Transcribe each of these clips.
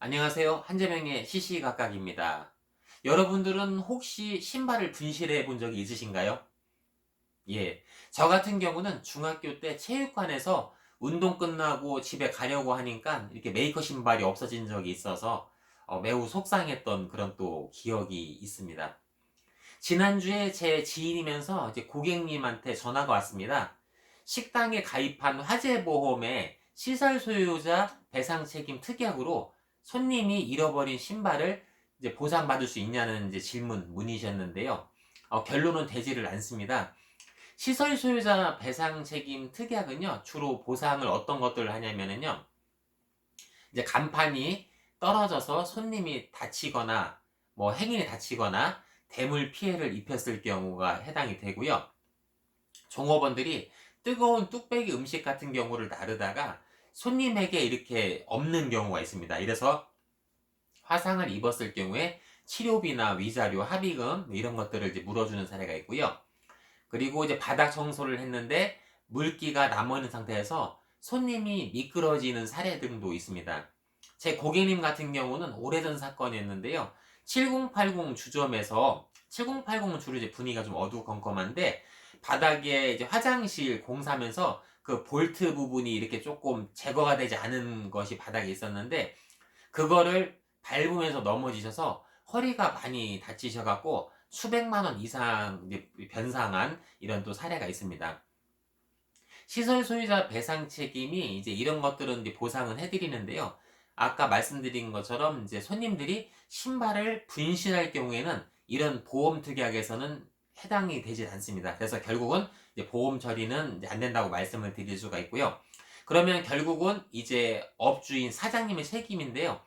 안녕하세요. 한재명의 시시각각입니다. 여러분들은 혹시 신발을 분실해 본 적이 있으신가요? 예. 저 같은 경우는 중학교 때 체육관에서 운동 끝나고 집에 가려고 하니까 이렇게 메이커 신발이 없어진 적이 있어서 매우 속상했던 그런 또 기억이 있습니다. 지난주에 제 지인이면서 이제 고객님한테 전화가 왔습니다. 식당에 가입한 화재보험에 시설 소유자 배상 책임 특약으로 손님이 잃어버린 신발을 이제 보상받을 수 있냐는 이제 문의셨는데요. 결론은 되지를 않습니다. 시설 소유자 배상 책임 특약은요, 주로 보상을 어떤 것들을 하냐면요, 이제 간판이 떨어져서 손님이 다치거나, 뭐 행인이 다치거나, 대물 피해를 입혔을 경우가 해당이 되고요. 종업원들이 뜨거운 뚝배기 음식 같은 경우를 나르다가 손님에게 이렇게 엎는 경우가 있습니다. 이래서 화상을 입었을 경우에 치료비나 위자료, 합의금 이런 것들을 이제 물어주는 사례가 있고요. 그리고 이제 바닥 청소를 했는데 물기가 남아있는 상태에서 손님이 미끄러지는 사례 등도 있습니다. 제 고객님 같은 경우는 오래전 사건이었는데요. 7080 주점에서 7080은 주로 이제 분위기가 좀 어두컴컴한데 바닥에 이제 화장실 공사하면서 그 볼트 부분이 이렇게 조금 제거가 되지 않은 것이 바닥에 있었는데 그거를 밟으면서 넘어지셔서 허리가 많이 다치셔갖고 수백만 원 이상 이제 변상한 이런 또 사례가 있습니다. 시설 소유자 배상 책임이 이제 이런 것들은 이제 보상은 해드리는데요. 아까 말씀드린 것처럼 이제 손님들이 신발을 분실할 경우에는 이런 보험 특약에서는 해당이 되지 않습니다. 그래서 결국은 이제 보험 처리는 이제 안 된다고 말씀을 드릴 수가 있고요. 그러면 결국은 이제 업주인 사장님의 책임인데요.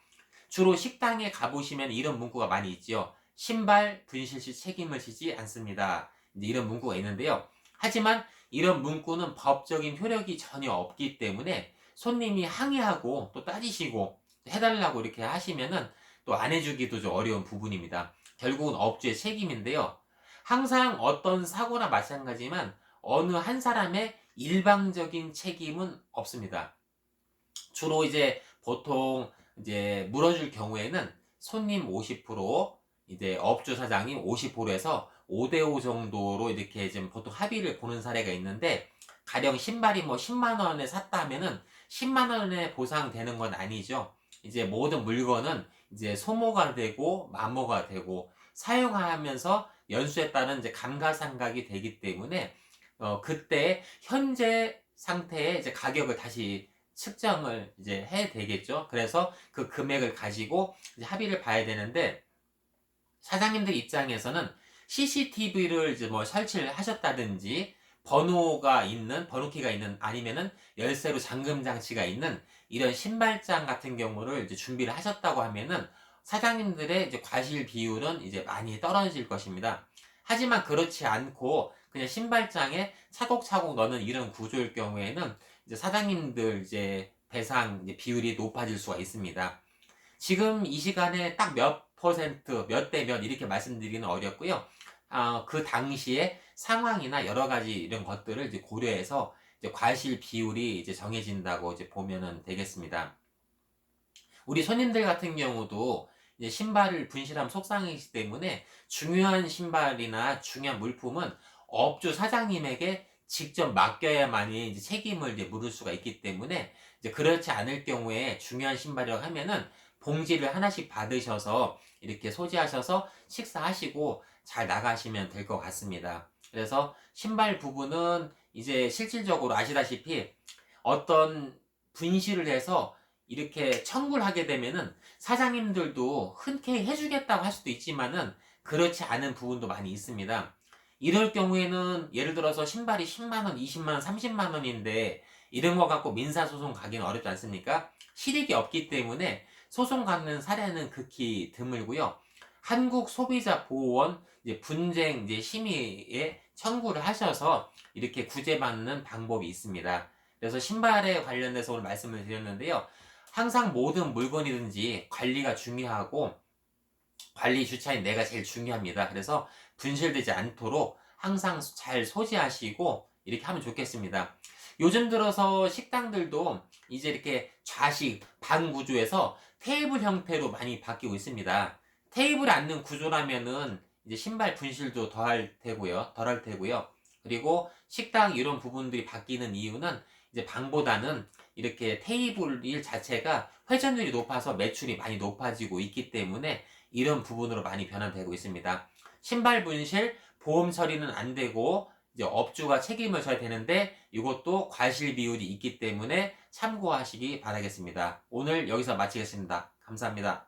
주로 식당에 가보시면 이런 문구가 많이 있지요. 신발 분실 시 책임을 지지 않습니다. 이제 이런 문구가 있는데요. 하지만 이런 문구는 법적인 효력이 전혀 없기 때문에 손님이 항의하고 또 따지시고 해달라고 이렇게 하시면은 또 안 해주기도 좀 어려운 부분입니다. 결국은 업주의 책임인데요. 항상 어떤 사고나 마찬가지지만 어느 한 사람의 일방적인 책임은 없습니다. 주로 이제 보통 이제 물어줄 경우에는 손님 50%, 이제 업주 사장님 50%에서 5대5 정도로 이렇게 지금 보통 합의를 보는 사례가 있는데, 가령 신발이 뭐 10만 원에 샀다 하면은 10만 원에 보상되는 건 아니죠. 이제 모든 물건은 이제 소모가 되고 마모가 되고 사용하면서 연수에 따른 이제 감가상각이 되기 때문에 그때 현재 상태의 이제 가격을 다시 측정을 이제 해야 되겠죠. 그래서 그 금액을 가지고 이제 합의를 봐야 되는데, 사장님들 입장에서는 CCTV를 이제 뭐 설치를 하셨다든지 번호키가 있는, 아니면은 열쇠로 잠금 장치가 있는 이런 신발장 같은 경우를 이제 준비를 하셨다고 하면은 사장님들의 이제 과실 비율은 이제 많이 떨어질 것입니다. 하지만 그렇지 않고 그냥 신발장에 차곡차곡 넣는 이런 구조일 경우에는 이제 사장님들 이제 배상 이제 비율이 높아질 수가 있습니다. 지금 이 시간에 딱 몇 퍼센트, 몇 대 몇 이렇게 말씀드리기는 어렵고요. 그 당시의 상황이나 여러 가지 이런 것들을 이제 고려해서 이제 과실 비율이 이제 정해진다고 이제 보면은 되겠습니다. 우리 손님들 같은 경우도 이제 신발을 분실하면 속상이기 때문에 중요한 신발이나 중요한 물품은 업주 사장님에게 직접 맡겨야만이 이제 책임을 이제 물을 수가 있기 때문에, 이제 그렇지 않을 경우에 중요한 신발이라고 하면은 봉지를 하나씩 받으셔서 이렇게 소지하셔서 식사하시고 잘 나가시면 될 것 같습니다. 그래서 신발 부분은 이제 실질적으로 아시다시피 어떤 분실을 해서 이렇게 청구를 하게 되면은 사장님들도 흔쾌히 해주겠다고 할 수도 있지만은 그렇지 않은 부분도 많이 있습니다. 이럴 경우에는 예를 들어서 신발이 10만원, 20만원, 30만원인데 이런 거 갖고 민사소송 가기는 어렵지 않습니까? 실익이 없기 때문에 소송 가는 사례는 극히 드물고요. 한국소비자보호원 이제 분쟁 이제 심의에 청구를 하셔서 이렇게 구제받는 방법이 있습니다. 그래서 신발에 관련돼서 오늘 말씀을 드렸는데요. 항상 모든 물건이든지 관리가 중요하고 관리 주차인 내가 제일 중요합니다. 그래서 분실되지 않도록 항상 잘 소지하시고 이렇게 하면 좋겠습니다. 요즘 들어서 식당들도 이제 이렇게 좌식 반 구조에서 테이블 형태로 많이 바뀌고 있습니다. 테이블에 앉는 구조라면은 이제 신발 분실도 덜할 테고요. 그리고 식당 이런 부분들이 바뀌는 이유는 이제 방보다는 이렇게 테이블 일 자체가 회전율이 높아서 매출이 많이 높아지고 있기 때문에 이런 부분으로 많이 변화되고 있습니다. 신발 분실, 보험 처리는 안 되고 이제 업주가 책임을 져야 되는데 이것도 과실 비율이 있기 때문에 참고하시기 바라겠습니다. 오늘 여기서 마치겠습니다. 감사합니다.